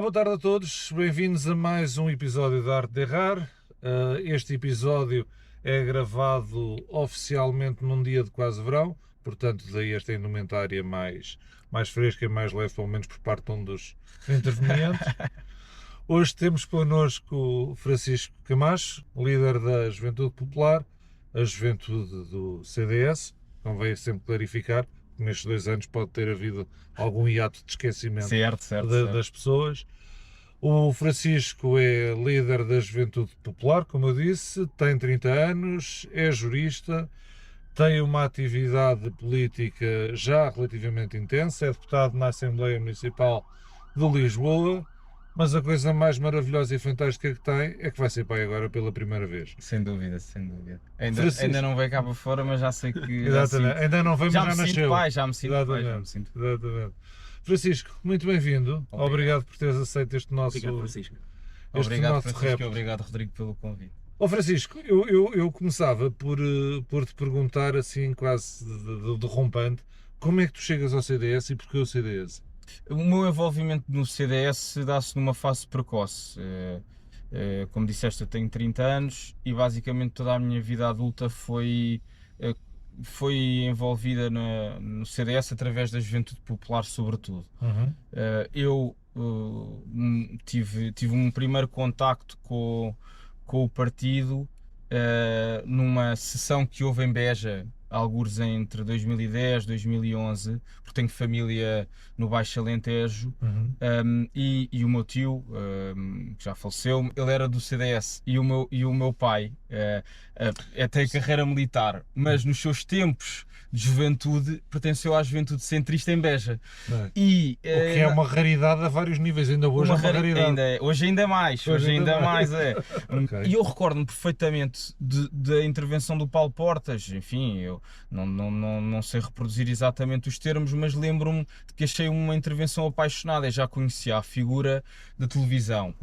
Olá, boa tarde a todos, bem-vindos a mais um episódio da Arte de Errar. Este episódio é gravado oficialmente num dia de quase verão, portanto daí esta indumentária mais fresca e mais leve, pelo menos por parte de um dos intervenientes. Hoje temos connosco Francisco Camacho, líder da Juventude Popular, a juventude do CDS, convém sempre clarificar, que nestes 2 anos pode ter havido algum hiato de esquecimento certo. das pessoas. O Francisco é líder da Juventude Popular, como eu disse, tem 30 anos, é jurista, tem uma atividade política já relativamente intensa, é deputado na Assembleia Municipal de Lisboa, mas a coisa mais maravilhosa e fantástica que tem é que vai ser pai agora pela primeira vez. Sem dúvida. Ainda não veio cá para fora, mas já sei que... Exatamente, ainda não veio, mas já nasceu. Já me sinto pai. Exatamente. Francisco, muito bem-vindo. Obrigado por teres aceito este nosso... Obrigado, Francisco. Obrigado, Francisco, e obrigado, Rodrigo, pelo convite. Francisco, eu começava por te perguntar, assim, quase de rompante, como é que tu chegas ao CDS e porquê o CDS? O meu envolvimento no CDS dá-se numa fase precoce. Como disseste, eu tenho 30 anos e basicamente toda a minha vida adulta foi envolvida no CDS através da Juventude Popular, sobretudo. Uhum. Eu tive um primeiro contacto com o partido numa sessão que houve em Beja, algures entre 2010 e 2011, porque tenho família no Baixo Alentejo. E o meu tio, que já faleceu, ele era do CDS, e o meu pai tem carreira militar, mas nos seus tempos de juventude pertenceu à juventude centrista em Beja. O que é uma raridade a vários níveis, ainda hoje é uma raridade. Hoje ainda mais. É. Okay. E eu recordo-me perfeitamente da intervenção do Paulo Portas. Enfim, eu não sei reproduzir exatamente os termos, mas lembro-me de que achei uma intervenção apaixonada. Eu já conhecia a figura da televisão.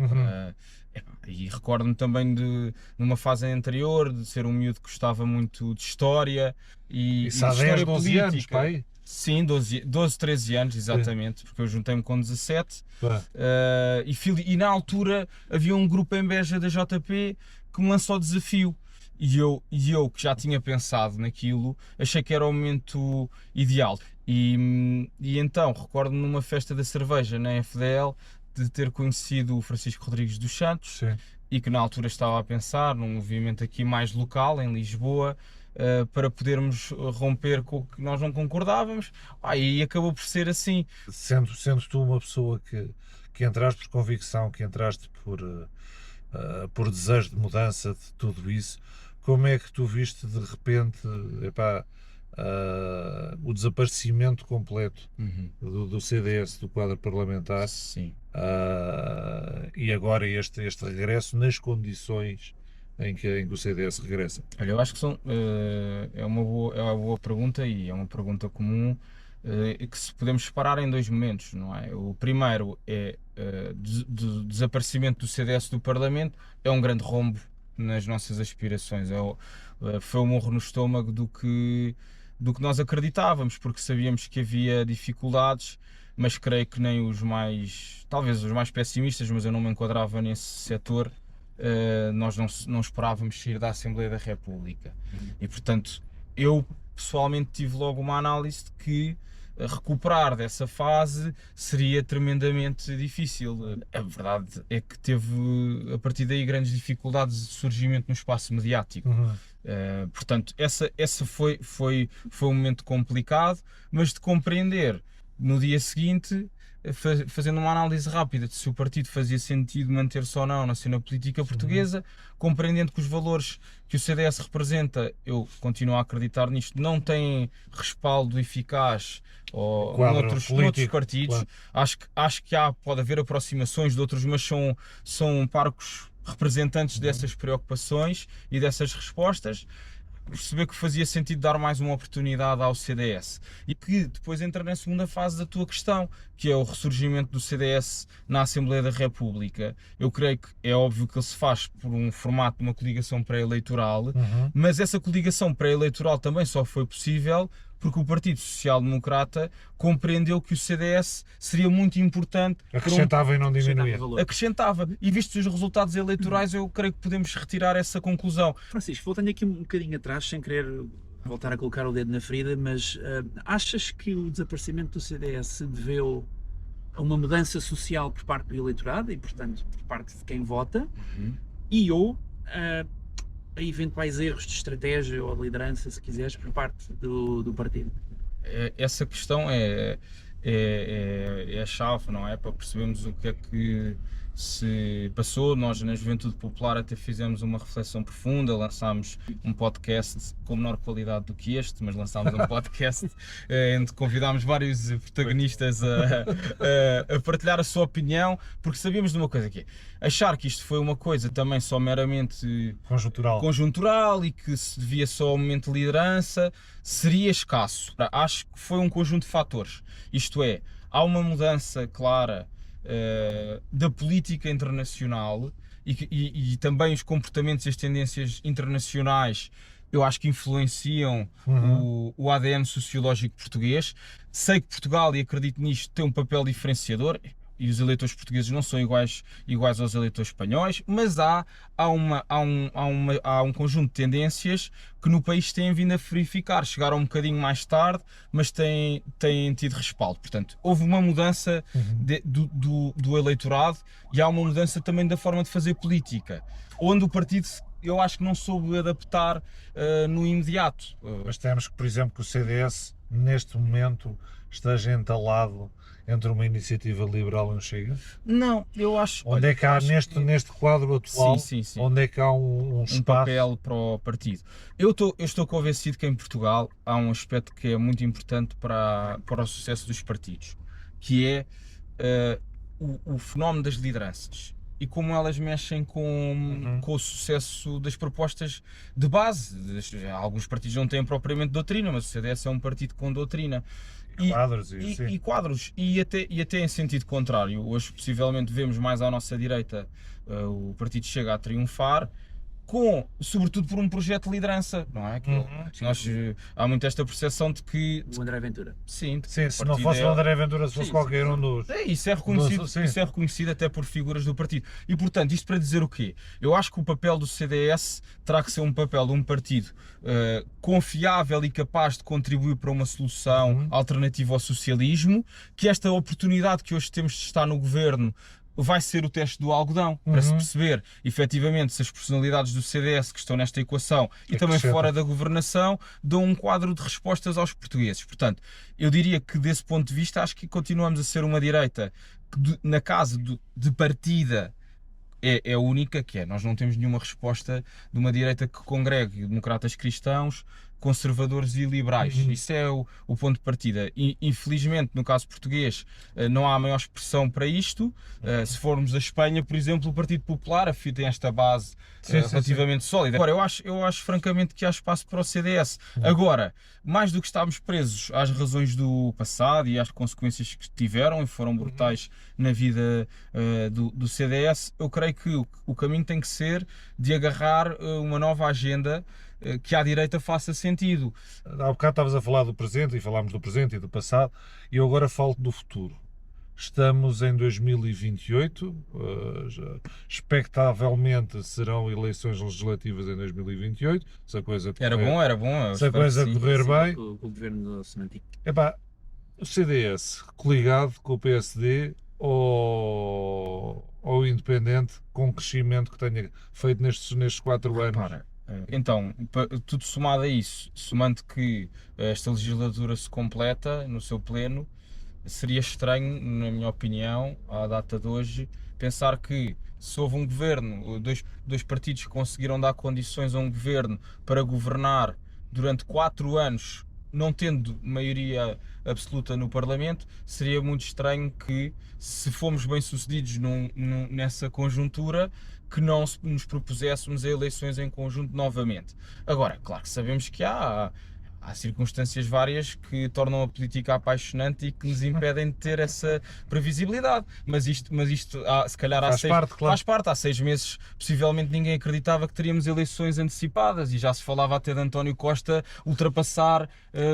E recordo-me também numa fase anterior, de ser um miúdo que gostava muito de história e Isso há de história 12 política. anos, pai? Sim, 12, 13 anos, exatamente, porque eu juntei-me com 17. E na altura havia um grupo em Beja da JP que me lançou o desafio. E eu, que já tinha pensado naquilo, achei que era o momento ideal. E então, recordo-me numa festa da cerveja na FDL, de ter conhecido o Francisco Rodrigues dos Santos. Sim. E que na altura estava a pensar num movimento aqui mais local, em Lisboa, para podermos romper com o que nós não concordávamos. E acabou por ser assim. Sendo tu uma pessoa que entraste por convicção, que entraste por desejo de mudança de tudo isso, como é que tu viste de repente o desaparecimento completo do CDS, do quadro parlamentar? Sim. E agora este regresso nas condições em que o CDS regressa? Olha, eu acho que é uma boa pergunta, e é uma pergunta comum, que se podemos separar em 2 momentos, não é? O primeiro é do desaparecimento do CDS do Parlamento, é um grande rombo nas nossas aspirações, foi um morro no estômago do que nós acreditávamos, porque sabíamos que havia dificuldades, mas creio que nem talvez os mais pessimistas, mas eu não me enquadrava nesse setor, nós não esperávamos sair da Assembleia da República. E portanto, eu pessoalmente tive logo uma análise de que recuperar dessa fase seria tremendamente difícil. A verdade é que teve, a partir daí, grandes dificuldades de surgimento no espaço mediático. Portanto, essa foi um momento complicado, mas de compreender no dia seguinte, fazendo uma análise rápida de se o partido fazia sentido manter-se ou não na cena política portuguesa, compreendendo que os valores que o CDS representa, eu continuo a acreditar nisto, não têm respaldo eficaz noutros partidos. Claro. Acho que pode haver aproximações de outros, mas são parcos representantes dessas preocupações e dessas respostas. Perceber que fazia sentido dar mais uma oportunidade ao CDS, e que depois entra na segunda fase da tua questão, que é o ressurgimento do CDS na Assembleia da República. Eu creio que é óbvio que ele se faz por um formato de uma coligação pré-eleitoral, mas essa coligação pré-eleitoral também só foi possível porque o Partido Social Democrata compreendeu que o CDS seria muito importante. Acrescentava e não diminuía. Acrescentava. E vistos os resultados eleitorais, eu creio que podemos retirar essa conclusão. Francisco, voltando aqui um bocadinho atrás, sem querer voltar a colocar o dedo na ferida, mas achas que o desaparecimento do CDS se deveu a uma mudança social por parte do eleitorado e, portanto, por parte de quem vota, ou a eventuais erros de estratégia ou de liderança, se quiseres, por parte do partido? Essa questão é a chave, não é? Para percebermos o que é que se passou. Nós na Juventude Popular até fizemos uma reflexão profunda, lançámos um podcast com menor qualidade do que este, mas lançámos um podcast onde convidámos vários protagonistas a partilhar a sua opinião, porque sabíamos de uma coisa que é, achar que isto foi uma coisa também só meramente conjuntural e que se devia só ao momento de liderança seria escasso. Acho que foi um conjunto de fatores, isto é, há uma mudança clara da política internacional e também os comportamentos e as tendências internacionais, eu acho que influenciam o ADN sociológico português. Sei que Portugal, e acredito nisto, tem um papel diferenciador, e os eleitores portugueses não são iguais aos eleitores espanhóis, mas há um conjunto de tendências que no país têm vindo a verificar. Chegaram um bocadinho mais tarde, mas têm tido respaldo. Portanto, houve uma mudança do eleitorado e há uma mudança também da forma de fazer política, onde o partido, eu acho que não soube adaptar no imediato. Mas temos que, por exemplo, que o CDS, neste momento, esteja entalado entre uma iniciativa liberal e um Chega? Não, eu acho... Onde é que há, neste quadro atual, sim. onde é que há um espaço? Papel para o partido. Eu estou convencido que em Portugal há um aspecto que é muito importante para o sucesso dos partidos, que é o fenómeno das lideranças e como elas mexem com o sucesso das propostas de base. Alguns partidos não têm propriamente doutrina, mas o CDS é um partido com doutrina. Quadros, e até em sentido contrário. Hoje possivelmente vemos mais à nossa direita o partido Chega a triunfar, sobretudo por um projeto de liderança, não é? Há muito esta percepção de que... O André Ventura. Sim, se não fosse o André Ventura, se fosse qualquer um dos... Isso é reconhecido até por figuras do partido. E portanto, isto para dizer o quê? Eu acho que o papel do CDS terá que ser um papel de um partido confiável e capaz de contribuir para uma solução alternativa ao socialismo, que esta oportunidade que hoje temos de estar no governo vai ser o teste do algodão, para se perceber efetivamente se as personalidades do CDS que estão nesta equação e também fora da governação dão um quadro de respostas aos portugueses. Portanto, eu diria que desse ponto de vista acho que continuamos a ser uma direita que na casa de partida é única, que é, nós não temos nenhuma resposta de uma direita que congregue democratas cristãos, conservadores e liberais. Isso é o ponto de partida. E, infelizmente, no caso português, não há maior expressão para isto. Se formos a Espanha, por exemplo, o Partido Popular tem esta base relativamente sólida. Agora, eu acho francamente que há espaço para o CDS. Agora, mais do que estarmos presos às razões do passado e às consequências que tiveram e foram brutais na vida do CDS, eu creio que o caminho tem que ser de agarrar uma nova agenda que à direita faça sentido. Há bocado estavas a falar do presente e falámos do presente e do passado, e eu agora falo do futuro. Estamos em 2028, expectavelmente serão eleições legislativas em 2028, se a coisa correr, era bom, se a coisa correr bem. Com o governo semantico. O CDS coligado com o PSD ou independente, com o crescimento que tenha feito nestes 4 anos? Então, tudo somado a isso, somando que esta legislatura se completa no seu pleno, seria estranho, na minha opinião, à data de hoje, pensar que se houve um governo, dois partidos que conseguiram dar condições a um governo para governar durante 4 anos, não tendo maioria absoluta no Parlamento, seria muito estranho que, se fomos bem-sucedidos nessa conjuntura, que não nos propuséssemos a eleições em conjunto novamente. Agora, claro que sabemos que há há circunstâncias várias que tornam a política apaixonante e que nos impedem de ter essa previsibilidade. Mas isto se calhar faz parte. Há 6 meses, possivelmente ninguém acreditava que teríamos eleições antecipadas e já se falava até de António Costa ultrapassar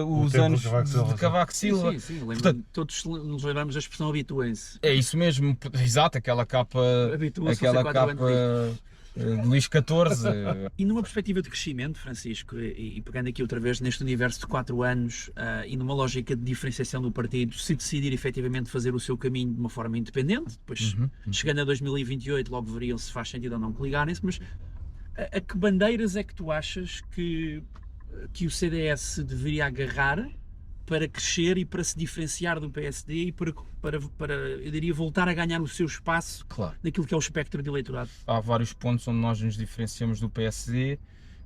os anos de Cavaco Silva. Sim. Portanto, todos nos lembramos da expressão habituem-se. É isso mesmo, exato, aquela capa de Luís XIV. E numa perspectiva de crescimento, Francisco, e pegando aqui outra vez neste universo de 4 anos e numa lógica de diferenciação do partido, se decidir efetivamente fazer o seu caminho de uma forma independente, depois chegando a 2028 logo veriam se faz sentido ou não coligarem-se, mas a que bandeiras é que tu achas que o CDS deveria agarrar para crescer e para se diferenciar do PSD e para eu diria, voltar a ganhar o seu espaço naquilo que é o espectro de eleitorado? Há vários pontos onde nós nos diferenciamos do PSD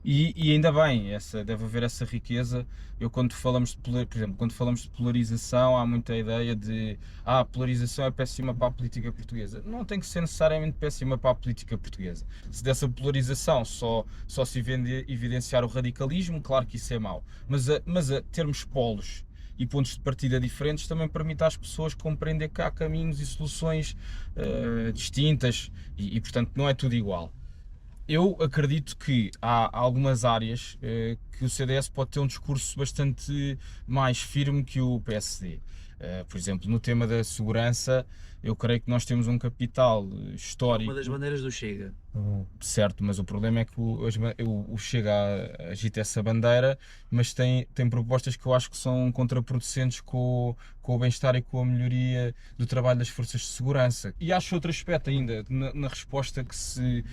e ainda bem, deve haver essa riqueza. Quando falamos de polarização, há muita ideia de a polarização é péssima para a política portuguesa. Não tem que ser necessariamente péssima para a política portuguesa. Se dessa polarização só se evidenciar o radicalismo, claro que isso é mau. Mas termos polos e pontos de partida diferentes também permite às pessoas compreender que há caminhos e soluções distintas e, portanto, não é tudo igual. Eu acredito que há algumas áreas que o CDS pode ter um discurso bastante mais firme que o PSD. Por exemplo, no tema da segurança, eu creio que nós temos um capital histórico. Uma das bandeiras do Chega. Certo, mas o problema é que o Chega agita essa bandeira, mas tem propostas que eu acho que são contraproducentes com o bem-estar e com a melhoria do trabalho das forças de segurança. E acho outro aspecto ainda, na resposta que se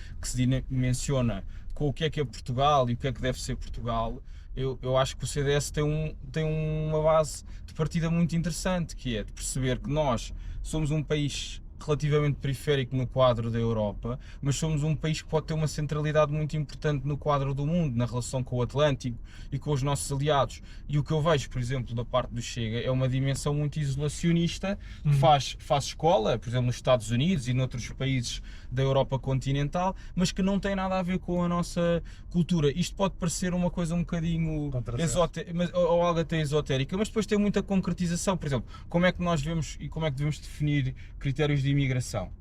menciona com o que é Portugal e o que é que deve ser Portugal. Eu acho que o CDS tem uma base de partida muito interessante, que é de perceber que nós somos um país relativamente periférico no quadro da Europa, mas somos um país que pode ter uma centralidade muito importante no quadro do mundo, na relação com o Atlântico e com os nossos aliados. E o que eu vejo, por exemplo, da parte do Chega, é uma dimensão muito isolacionista, que faz escola, por exemplo, nos Estados Unidos e noutros países da Europa continental, mas que não tem nada a ver com a nossa cultura. Isto pode parecer uma coisa um bocadinho esotérica, ou algo até esotérica, mas depois tem muita concretização. Por exemplo, como é que nós devemos e como é que devemos definir critérios de imigração?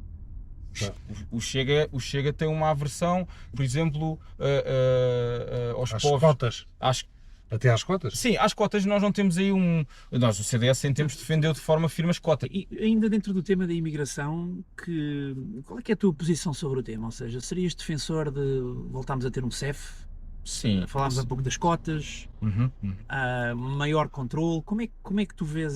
O Chega tem uma aversão, por exemplo, aos povos. Cotas. Até às cotas? Sim, às cotas nós não temos aí Nós, o CDS, em tempos, defendeu de forma firme as cotas. E ainda dentro do tema da imigração, qual é que é a tua posição sobre o tema? Ou seja, serias defensor de voltarmos a ter um CEF? Sim. Falámos um pouco das cotas, maior controle. Como é que tu vês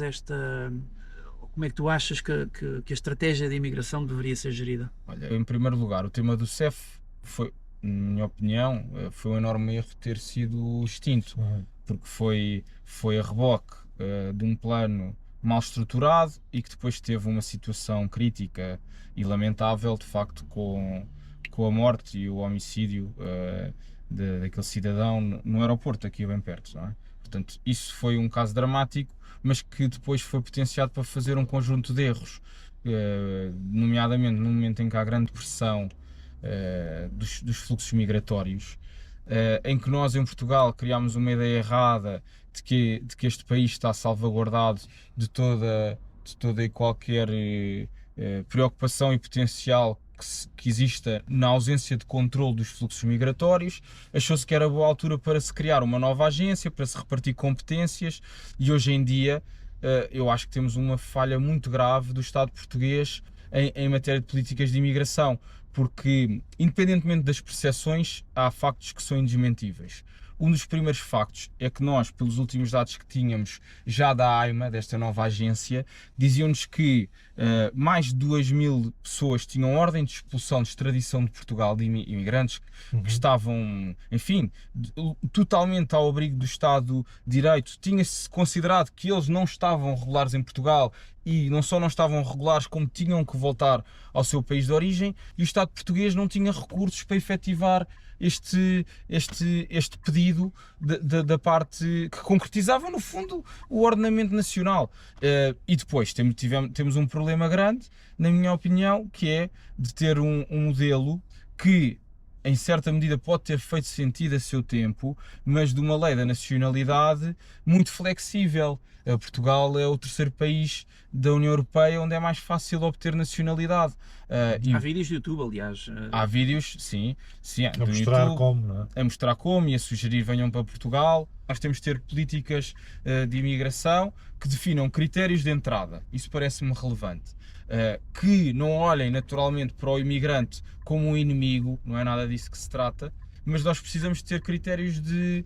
como é que tu achas que a estratégia de imigração deveria ser gerida? Olha, em primeiro lugar, o tema do CEF foi, na minha opinião, foi um enorme erro ter sido extinto, porque foi a reboque de um plano mal estruturado e que depois teve uma situação crítica e lamentável, de facto, com a morte e o homicídio daquele cidadão no aeroporto, aqui bem perto, não é? Portanto, isso foi um caso dramático, mas que depois foi potenciado para fazer um conjunto de erros, nomeadamente no momento em que há grande pressão dos fluxos migratórios, em que nós em Portugal criámos uma ideia errada de que este país está salvaguardado de toda e qualquer preocupação e potencial que exista na ausência de controle dos fluxos migratórios. Achou-se que era boa altura para se criar uma nova agência, para se repartir competências, e hoje em dia eu acho que temos uma falha muito grave do Estado português em matéria de políticas de imigração, porque, independentemente das percepções, há factos que são indesmentíveis. Um dos primeiros factos é que nós, pelos últimos dados que tínhamos já da AIMA, desta nova agência, diziam-nos que mais de 2.000 pessoas tinham ordem de expulsão, de extradição de Portugal, de imigrantes que estavam, enfim, totalmente ao abrigo do Estado de Direito. Tinha-se considerado que eles não estavam regulares em Portugal e não só não estavam regulares, como tinham que voltar ao seu país de origem, e o Estado português não tinha recursos para efetivar este pedido da parte que concretizava, no fundo, o ordenamento nacional. E depois temos um problema grande, na minha opinião, que é de ter um modelo que, em certa medida pode ter feito sentido a seu tempo, mas de uma lei da nacionalidade muito flexível. Portugal é o terceiro país da União Europeia onde é mais fácil obter nacionalidade. Há vídeos de YouTube, aliás. Há vídeos, sim, A mostrar YouTube, como, não é? a mostrar como e a sugerir venham para Portugal. Nós temos de ter políticas de imigração que definam critérios de entrada. Isso parece-me relevante. Que não olhem naturalmente para o imigrante como um inimigo, não é nada disso que se trata, mas nós precisamos ter critérios de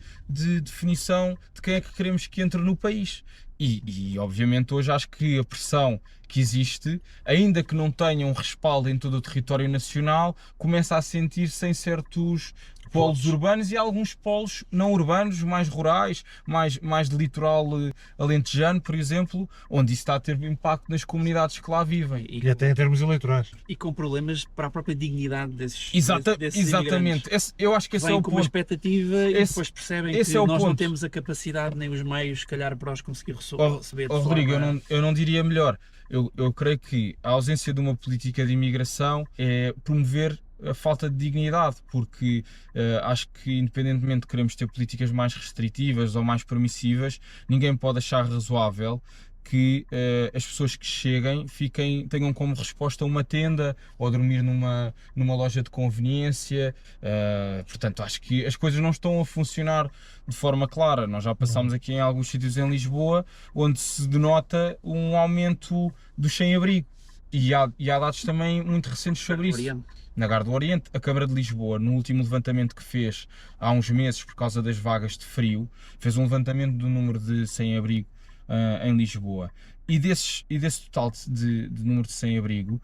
definição de quem é que queremos que entre no país. E obviamente hoje acho que a pressão que existe, ainda que não tenha um respaldo em todo o território nacional, começa a sentir-se em certos polos urbanos e alguns polos não urbanos, mais rurais, mais de litoral alentejano, por exemplo, onde isso está a ter impacto nas comunidades que lá vivem. E até em termos eleitorais. E com problemas para a própria dignidade desses Exatamente. Eu acho que esse é o com uma ponto. expectativa e depois percebem que esse é o nós não ponto. temos a capacidade nem os meios, se calhar, para os conseguir receber. Rodrigo, eu não diria melhor. Eu creio que a ausência de uma política de imigração é promover a falta de dignidade, porque acho que independentemente de queremos ter políticas mais restritivas ou mais permissivas, ninguém pode achar razoável que as pessoas que cheguem tenham como resposta uma tenda ou dormir numa loja de conveniência. Portanto, acho que as coisas não estão a funcionar de forma clara. Nós já passámos aqui em alguns sítios em Lisboa onde se denota um aumento dos sem-abrigo e há dados também muito recentes sobre isso. Na Garde do Oriente, a Câmara de Lisboa, no último levantamento que fez há uns meses por causa das vagas de frio, fez um levantamento do número de sem-abrigo em Lisboa, e desse total de número de sem-abrigo,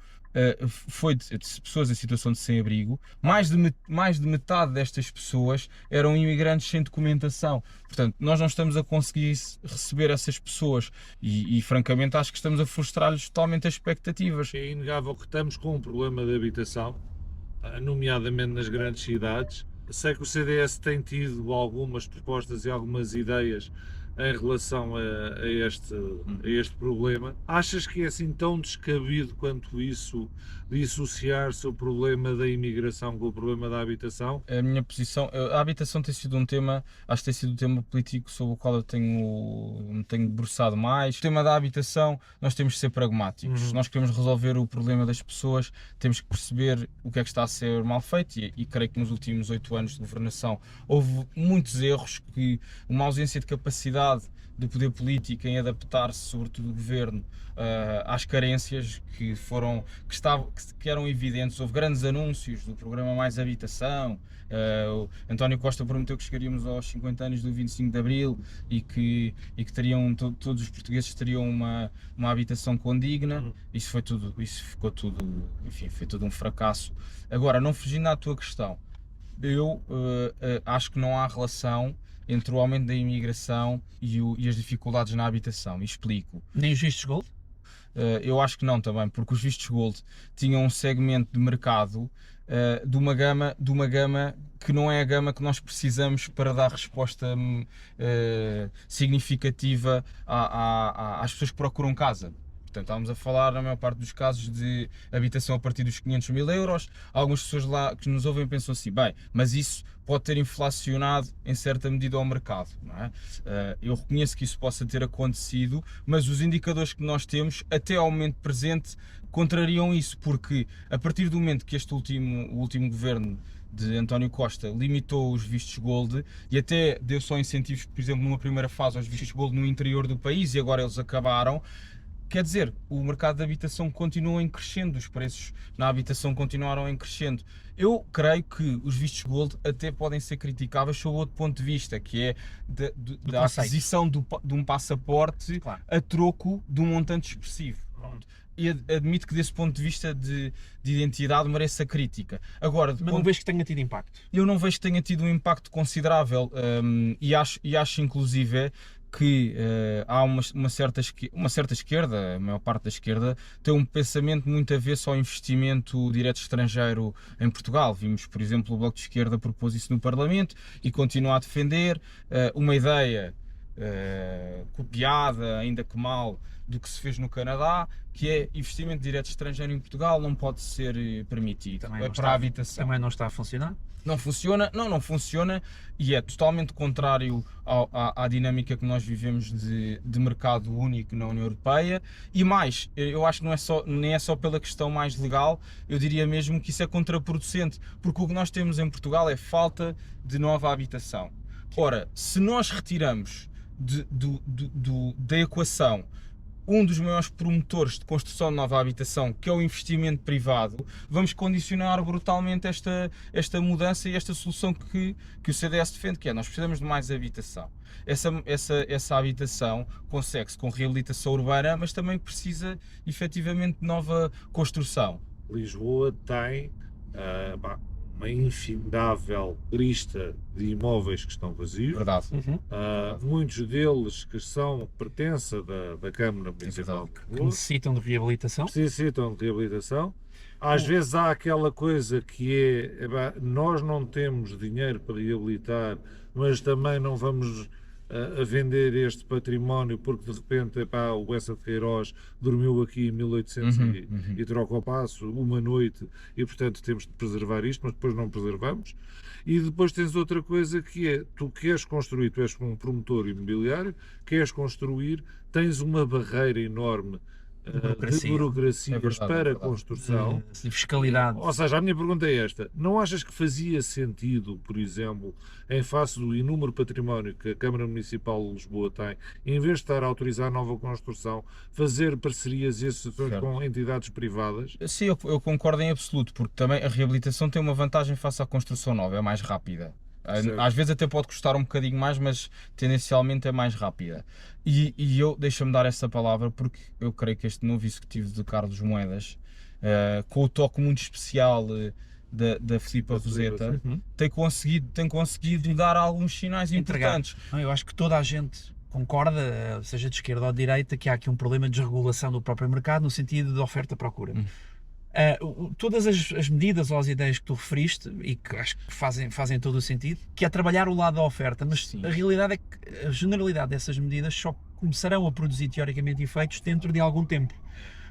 foi de pessoas em situação de sem-abrigo, mais de metade destas pessoas eram imigrantes sem documentação. Portanto, nós não estamos a conseguir receber essas pessoas e francamente acho que estamos a frustrar-lhes totalmente as expectativas. É inegável que estamos com um problema de habitação, nomeadamente nas grandes cidades. Sei que o CDS tem tido algumas propostas e algumas ideias em relação a este problema. Achas que é assim tão descabido quanto isso dissociar-se o problema da imigração com o problema da habitação? A minha posição, a habitação tem sido um tema, acho que tem sido um tema político sobre o qual eu me tenho debruçado mais. O tema da habitação, nós temos de ser pragmáticos. Se nós queremos resolver o problema das pessoas, temos que perceber o que é que está a ser mal feito e creio que nos últimos 8 anos de governação houve muitos erros, uma ausência de capacidade do poder político em adaptar-se, sobretudo do governo, às carências que eram evidentes. Houve grandes anúncios do programa Mais Habitação. O António Costa prometeu que chegaríamos aos 50 anos do 25 de Abril e que todos os portugueses teriam uma habitação condigna. Isso ficou tudo, enfim, foi tudo um fracasso. Agora, não fugindo à tua questão, eu acho que não há relação entre o aumento da imigração e as dificuldades na habitação. E explico. Nem os vistos gold? Eu acho que não também, porque os vistos gold tinham um segmento de mercado de uma gama que não é a gama que nós precisamos para dar resposta significativa às pessoas que procuram casa. Portanto, estávamos a falar, na maior parte dos casos, de habitação a partir dos 500 mil euros. Algumas pessoas lá que nos ouvem pensam assim, bem, mas isso pode ter inflacionado em certa medida ao mercado, não é? Eu reconheço que isso possa ter acontecido, mas os indicadores que nós temos, até ao momento presente, contrariam isso, porque a partir do momento que o último governo de António Costa limitou os vistos gold e até deu só incentivos, por exemplo, numa primeira fase aos vistos gold no interior do país e agora eles acabaram. Quer dizer, o mercado de habitação continua em crescendo, os preços na habitação continuaram em crescendo. Eu creio que os vistos gold até podem ser criticáveis sob outro ponto de vista, que é da aquisição de um passaporte, claro, a troco de um montante expressivo. E admito que desse ponto de vista de identidade mereça crítica. Agora, mas não vejo que tenha tido impacto? Eu não vejo que tenha tido um impacto considerável e acho inclusive que há uma certa esquerda, a maior parte da esquerda, tem um pensamento muito avesso ao investimento direto estrangeiro em Portugal. Vimos, por exemplo, o Bloco de Esquerda propôs isso no Parlamento e continua a defender uma ideia copiada, ainda que mal, do que se fez no Canadá, que é investimento direto estrangeiro em Portugal não pode ser permitido para a habitação. Também não está a funcionar? Não funciona? Não funciona, e é totalmente contrário à dinâmica que nós vivemos de mercado único na União Europeia. E mais, eu acho que nem é só pela questão mais legal, eu diria mesmo que isso é contraproducente, porque o que nós temos em Portugal é falta de nova habitação. Ora, se nós retiramos da equação um dos maiores promotores de construção de nova habitação, que é o investimento privado, vamos condicionar brutalmente esta mudança e esta solução que o CDS defende, que é: nós precisamos de mais habitação. Essa habitação consegue-se com reabilitação urbana, mas também precisa efetivamente de nova construção. Lisboa tem uma infindável lista de imóveis que estão vazios. Verdade. Muitos deles que pertença da Câmara Municipal de Que Lisboa, necessitam de reabilitação. necessitam de reabilitação. Às vezes há aquela coisa que é, nós não temos dinheiro para reabilitar, mas também não vamos a vender este património porque de repente o Bessa de Queiroz dormiu aqui em 1800 e troca o passo uma noite e portanto temos de preservar isto, mas depois não preservamos. E depois tens outra coisa que é: tu queres construir, tu és um promotor imobiliário, queres construir, tens uma barreira enorme de burocracias para a construção. De fiscalidade. Ou seja, a minha pergunta é esta: não achas que fazia sentido, por exemplo, em face do inúmero património que a Câmara Municipal de Lisboa tem, em vez de estar a autorizar nova construção, fazer parcerias e associações com entidades privadas? Sim, eu concordo em absoluto, porque também a reabilitação tem uma vantagem face à construção nova, é mais rápida. Certo. Às vezes até pode custar um bocadinho mais, mas tendencialmente é mais rápida. E deixa-me dar essa palavra, porque eu creio que este novo executivo de Carlos Moedas, com o toque muito especial da Filipa Roseta, tem conseguido dar alguns sinais importantes. Eu acho que toda a gente concorda, seja de esquerda ou de direita, que há aqui um problema de desregulação do próprio mercado no sentido de oferta-procura. Todas as medidas ou as ideias que tu referiste, e que acho que fazem todo o sentido, que é trabalhar o lado da oferta, mas Sim. A realidade é que a generalidade dessas medidas só começarão a produzir teoricamente efeitos dentro de algum tempo,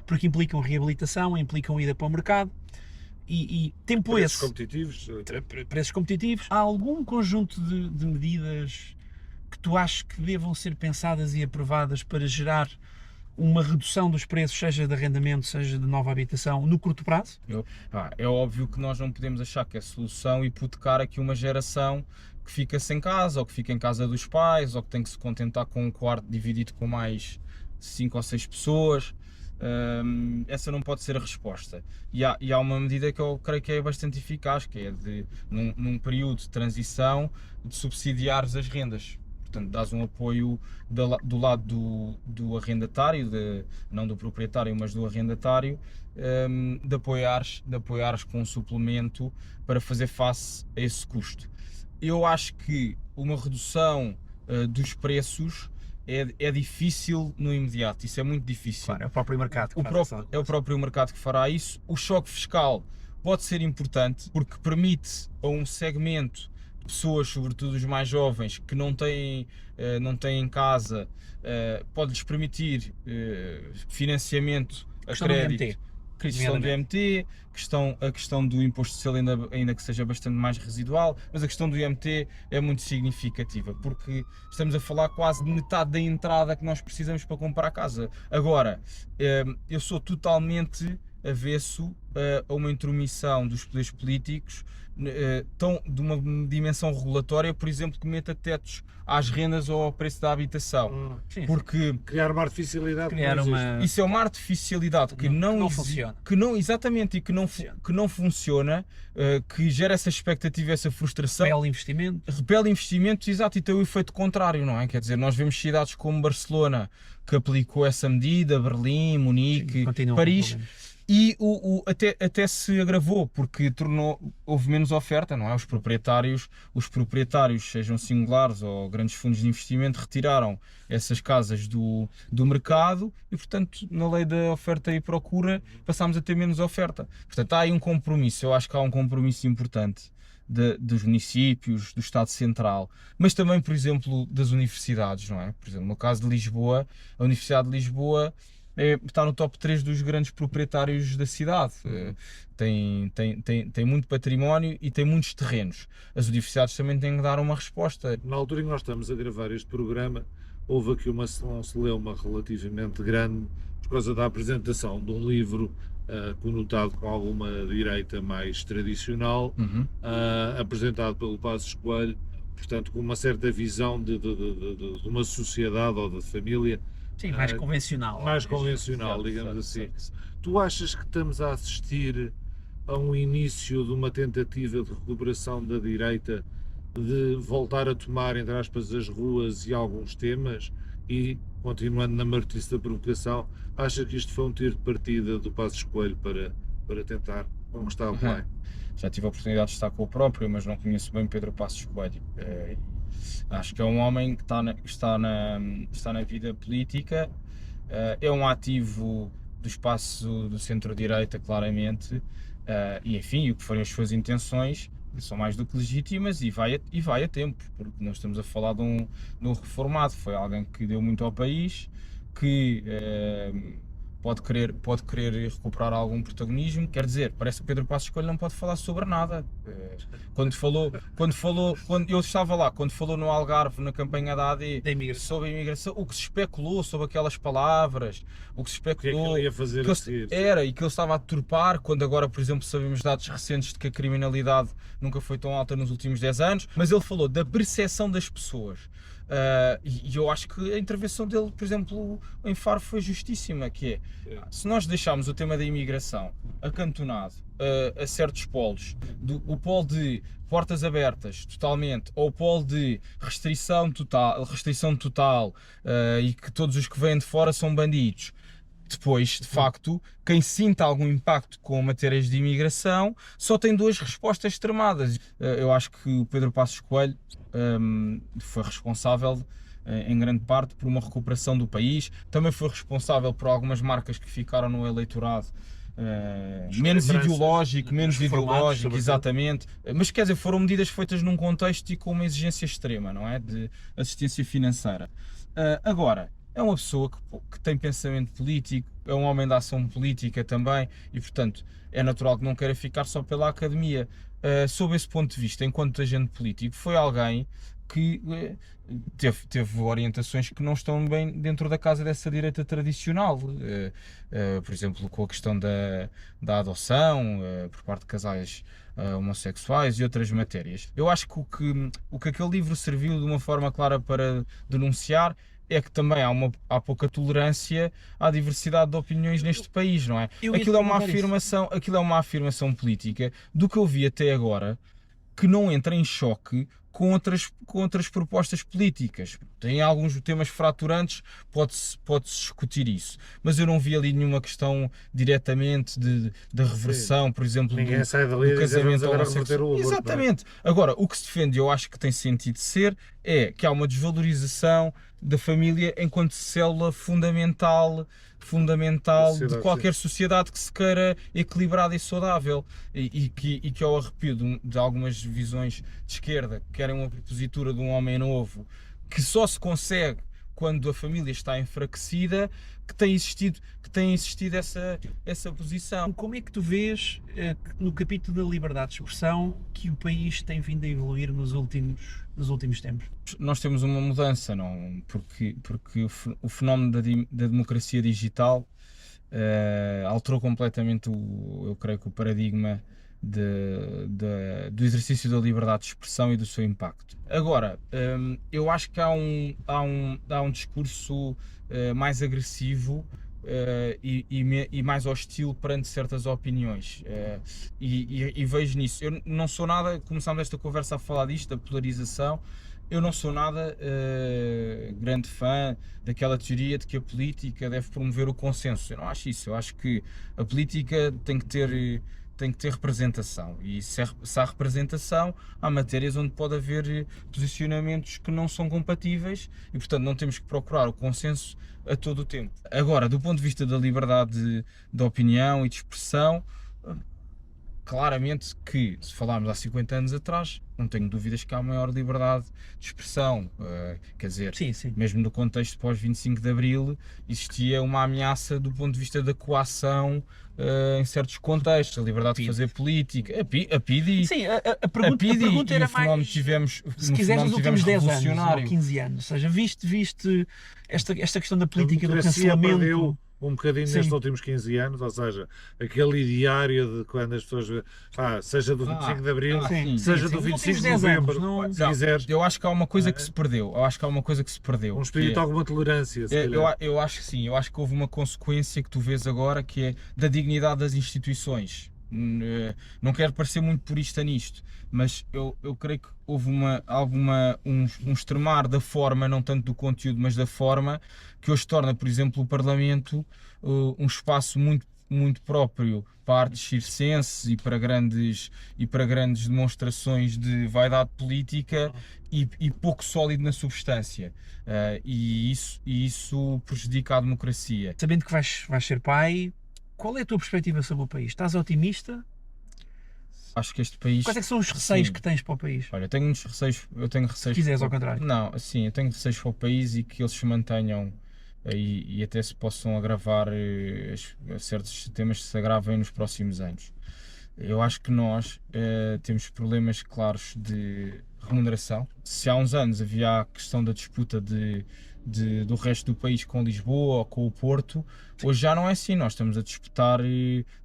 porque implicam reabilitação, implicam ida para o mercado e tempo Preços preços competitivos. Há algum conjunto de medidas que tu achas que devam ser pensadas e aprovadas para gerar uma redução dos preços, seja de arrendamento, seja de nova habitação, no curto prazo? É óbvio que nós não podemos achar que é solução hipotecar aqui uma geração que fica sem casa, ou que fica em casa dos pais, ou que tem que se contentar com um quarto dividido com mais 5 ou 6 pessoas. Essa não pode ser a resposta. E há uma medida que eu creio que é bastante eficaz, que é num período de transição, de subsidiares as rendas. Portanto, dás um apoio do lado do arrendatário, não do proprietário, mas do arrendatário, de apoiares com um suplemento para fazer face a esse custo. Eu acho que uma redução dos preços é difícil no imediato, isso é muito difícil. Claro, é o próprio mercado que É o próprio mercado que fará isso. O choque fiscal pode ser importante porque permite a um segmento pessoas, sobretudo os mais jovens, que não têm em casa, pode-lhes permitir financiamento a crédito, questão do IMT, a questão do imposto social ainda que seja bastante mais residual, mas a questão do IMT é muito significativa, porque estamos a falar quase de metade da entrada que nós precisamos para comprar a casa. Agora, eu sou totalmente avesso a uma intromissão dos poderes políticos de uma dimensão regulatória, por exemplo, que meta tetos às rendas ou ao preço da habitação. Porque criar uma artificialidade isso é uma artificialidade que não funciona. Exatamente, e que não funciona, que gera essa expectativa, essa frustração. Repele investimentos, exato, e tem o efeito contrário, não é? Quer dizer, nós vemos cidades como Barcelona, que aplicou essa medida, Berlim, Munique, Paris, e até se agravou, porque houve menos oferta, não é? Os proprietários, sejam singulares ou grandes fundos de investimento, retiraram essas casas do mercado e, portanto, na lei da oferta e procura, passámos a ter menos oferta. Portanto, há aí um compromisso, eu acho que há um compromisso importante dos municípios, do Estado Central, mas também, por exemplo, das universidades, não é? Por exemplo, no caso de Lisboa, a Universidade de Lisboa está no top 3 dos grandes proprietários da cidade. Tem muito património e tem muitos terrenos. As universidades também têm que dar uma resposta. Na altura em que nós estamos a gravar este programa, houve aqui uma celeuma relativamente grande por causa da apresentação de um livro conotado com alguma direita mais tradicional, apresentado pelo Passos Coelho, portanto com uma certa visão de uma sociedade ou de família. Sim, mais convencional. Mais convencional, digamos assim. Tu achas que estamos a assistir a um início de uma tentativa de recuperação da direita de voltar a tomar, entre aspas, as ruas e alguns temas? E, continuando na martice da provocação, acha que isto foi um tiro de partida do Passos Coelho para tentar conquistar o plano? Já tive a oportunidade de estar com o próprio, mas não conheço bem Pedro Passos Coelho. Acho que é um homem que está na vida política, é um ativo do espaço do centro-direita, claramente, e enfim, o que forem as suas intenções são mais do que legítimas e vai a tempo, porque nós estamos a falar de um reformado. Foi alguém que deu muito ao país, que pode querer recuperar algum protagonismo. Quer dizer, parece que Pedro Passos Coelho não pode falar sobre nada. Quando eu estava lá, quando falou no Algarve, na campanha da AD, sobre a imigração, o que se especulou sobre aquelas palavras, o que se especulou, que ele ia fazer e que ele estava a deturpar, quando agora, por exemplo, sabemos dados recentes de que a criminalidade nunca foi tão alta nos últimos 10 anos, mas ele falou da percepção das pessoas. E eu acho que a intervenção dele, por exemplo, em Faro foi justíssima, que é, se nós deixarmos o tema da imigração acantonado a certos polos, o polo de portas abertas totalmente, ou o polo de restrição total e que todos os que vêm de fora são bandidos, depois, de facto, quem sinta algum impacto com matérias de imigração só tem duas respostas extremadas. Eu acho que o Pedro Passos Coelho foi responsável, em grande parte, por uma recuperação do país. Também foi responsável por algumas marcas que ficaram no eleitorado menos ideológico, exatamente. Mas quer dizer, foram medidas feitas num contexto e com uma exigência extrema, não é? De assistência financeira. Agora, é uma pessoa que tem pensamento político, é um homem da ação política também e, portanto, é natural que não queira ficar só pela academia. Sob esse ponto de vista, enquanto agente político, foi alguém que teve orientações que não estão bem dentro da casa dessa direita tradicional. Por exemplo, com a questão da adoção por parte de casais homossexuais e outras matérias. Eu acho que o que aquele livro serviu de uma forma clara para denunciar é que também há pouca tolerância à diversidade de opiniões neste país, não é? Aquilo é uma afirmação política do que eu vi até agora, que não entra em choque com outras propostas políticas. Tem alguns temas fraturantes, pode-se discutir isso, mas eu não vi ali nenhuma questão diretamente da reversão, por exemplo, do casamento homossexual. Exatamente. Agora, o que se defende, eu acho que tem sentido de ser, é que há uma desvalorização da família enquanto célula fundamental de qualquer sociedade que se queira equilibrada e saudável e que ao arrepio de algumas visões de esquerda que querem uma propositura de um homem novo que só se consegue quando a família está enfraquecida, que tem existido essa posição. Como é que tu vês, no capítulo da liberdade de expressão, que o país tem vindo a evoluir nos últimos tempos? Nós temos uma mudança, não? Porque o fenómeno da democracia digital alterou completamente, eu creio que o paradigma do exercício da liberdade de expressão e do seu impacto. Agora, eu acho que há um discurso mais agressivo e mais hostil perante certas opiniões e vejo nisso. Eu não sou nada, começámos esta conversa a falar disto, da polarização. Eu não sou nada grande fã daquela teoria de que a política deve promover o consenso. Eu não acho isso. Eu acho que a política tem que ter representação e se há representação, há matérias onde pode haver posicionamentos que não são compatíveis e, portanto, não temos que procurar o consenso a todo o tempo. Agora, do ponto de vista da liberdade de opinião e de expressão, claramente que, se falarmos há 50 anos atrás, não tenho dúvidas que há maior liberdade de expressão, quer dizer, Sim, sim. mesmo no contexto pós-25 de Abril, existia uma ameaça do ponto de vista da coação em certos contextos, a liberdade de fazer política, a PIDE, Sim, a pergunta PIDE era e o fenómeno mais, que tivemos, se no quiseres, fenómeno nos que tivemos últimos 10 anos ou revolucionário. 15 anos. Ou seja, viste esta questão da política, A do democracia cancelamento. perdeu um bocadinho Sim. nestes últimos 15 anos, ou seja, aquele ideário de quando as pessoas, seja do 25 de Abril, sim, seja sim, do sim. 25 de 10 anos, Novembro, não- se quiseres, Eu acho que há uma coisa que se perdeu, um espírito de alguma tolerância, se calhar. Eu acho que sim, eu acho que houve uma consequência que tu vês agora, que é da dignidade das instituições. Não quero parecer muito purista nisto, mas eu creio que houve um extremar da forma, não tanto do conteúdo, mas da forma, que hoje torna, por exemplo, o Parlamento um espaço muito próprio para artes circenses e para grandes demonstrações de vaidade política e pouco sólido na substância. E isso prejudica a democracia. Sabendo que vais ser pai, qual é a tua perspectiva sobre o país? Estás otimista? Acho que este país... Quais é que são os receios sim. que tens para o país? Olha, eu tenho receios... Se quiseres, ao contrário. Não, assim, eu tenho receios para o país e que eles se mantenham e até se possam agravar, certos temas se agravem nos próximos anos. Eu acho que nós temos problemas claros de remuneração. Se há uns anos havia a questão da disputa do resto do país com Lisboa ou com o Porto, hoje já não é assim. Nós estamos a disputar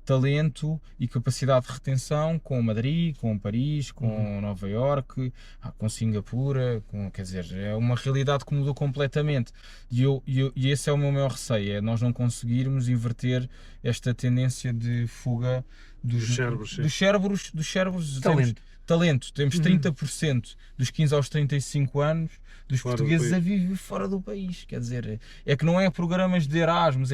talento e capacidade de retenção com Madrid, com Paris, com Nova Iorque, com Singapura, quer dizer, é uma realidade que mudou completamente. E esse é o meu maior receio, é nós não conseguirmos inverter esta tendência de fuga dos cérebros. Talento. Temos 30% dos 15 aos 35 anos dos Fora portugueses do a viver fora do país. Quer dizer, é que não é programas de Erasmus,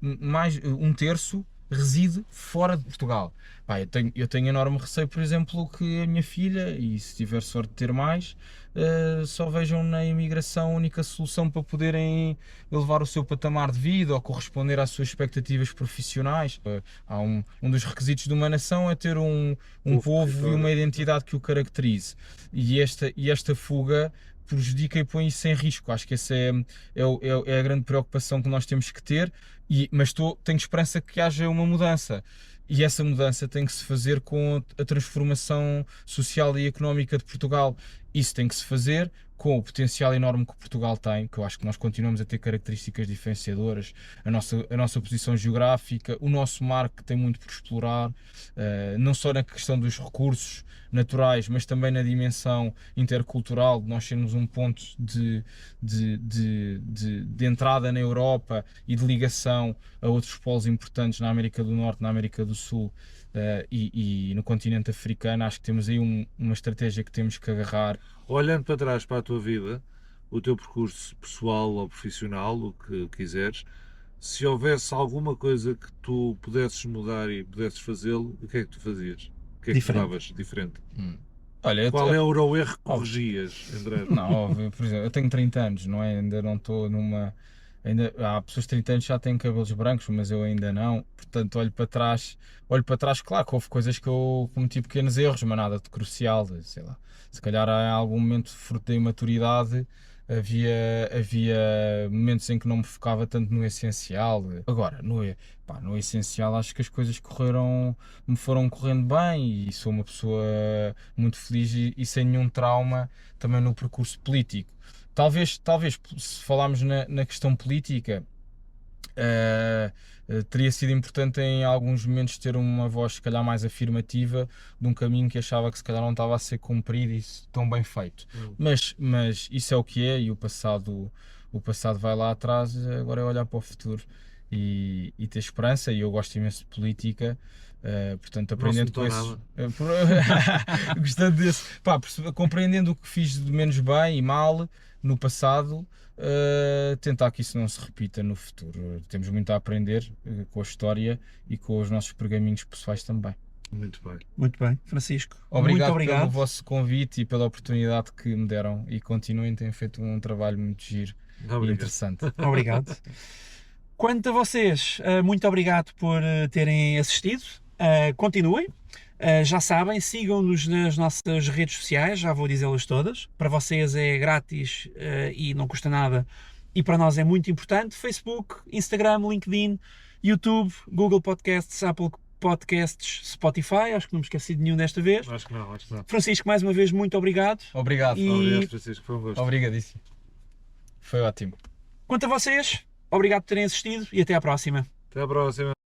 mais um terço reside fora de Portugal. Pá, eu tenho enorme receio, por exemplo, que a minha filha, e se tiver sorte de ter mais, só vejam na imigração a única solução para poderem elevar o seu patamar de vida ou corresponder às suas expectativas profissionais. Há um dos requisitos de uma nação é ter um povo e uma identidade que o caracterize. E esta fuga prejudica e põe isso em risco. Acho que essa é a grande preocupação que nós temos que ter, mas tenho esperança que haja uma mudança. E essa mudança tem que se fazer com a transformação social e económica de Portugal. Isso tem que se fazer com o potencial enorme que Portugal tem, que eu acho que nós continuamos a ter características diferenciadoras, a nossa posição geográfica, o nosso mar que tem muito por explorar, não só na questão dos recursos naturais, mas também na dimensão intercultural, de nós sermos um ponto de entrada na Europa e de ligação a outros polos importantes na América do Norte, na América do Sul e no continente africano. Acho que temos aí uma estratégia que temos que agarrar. Olhando para trás para a tua vida, o teu percurso pessoal ou profissional, o que quiseres, se houvesse alguma coisa que tu pudesses mudar e pudesses fazê-lo, o que é que tu fazias? O que é que tu davas diferente? Olha, Qual era o erro que corrigias, André? Não, óbvio, por exemplo, eu tenho 30 anos, não é? Ainda não estou numa... há pessoas de 30 anos que já têm cabelos brancos, mas eu ainda não. Portanto, olho para trás, claro que houve coisas que eu cometi pequenos erros, mas nada de crucial, sei lá. Se calhar em algum momento, fruto da imaturidade, havia momentos em que não me focava tanto no essencial. Agora, no essencial, acho que as coisas me foram correndo bem e sou uma pessoa muito feliz e sem nenhum trauma também no percurso político. Talvez se falarmos na questão política, teria sido importante em alguns momentos ter uma voz se calhar mais afirmativa de um caminho que achava que se calhar não estava a ser cumprido e tão bem feito. Mas isso é o que é, e o passado vai lá atrás. Agora é olhar para o futuro e ter esperança, e eu gosto imenso de política. Portanto, aprendendo com esses, gostando desse, compreendendo o que fiz de menos bem e mal no passado, tentar que isso não se repita no futuro. Temos muito a aprender com a história e com os nossos pergaminhos pessoais também. Muito bem. Muito bem, Francisco. Obrigado, muito obrigado pelo vosso convite e pela oportunidade que me deram, e continuem, têm feito um trabalho muito giro e interessante. Obrigado. Quanto a vocês, muito obrigado por terem assistido. continuem. Já sabem, sigam-nos nas nossas redes sociais, já vou dizê-las todas. Para vocês é grátis e não custa nada, e para nós é muito importante. Facebook, Instagram, LinkedIn, YouTube, Google Podcasts, Apple Podcasts, Spotify. Acho que não me esqueci de nenhum desta vez. Acho que não. Francisco, mais uma vez, muito obrigado. Obrigado. Obrigado, Francisco, foi um gosto. Obrigadíssimo. Foi ótimo. Quanto a vocês, obrigado por terem assistido e até à próxima. Até à próxima.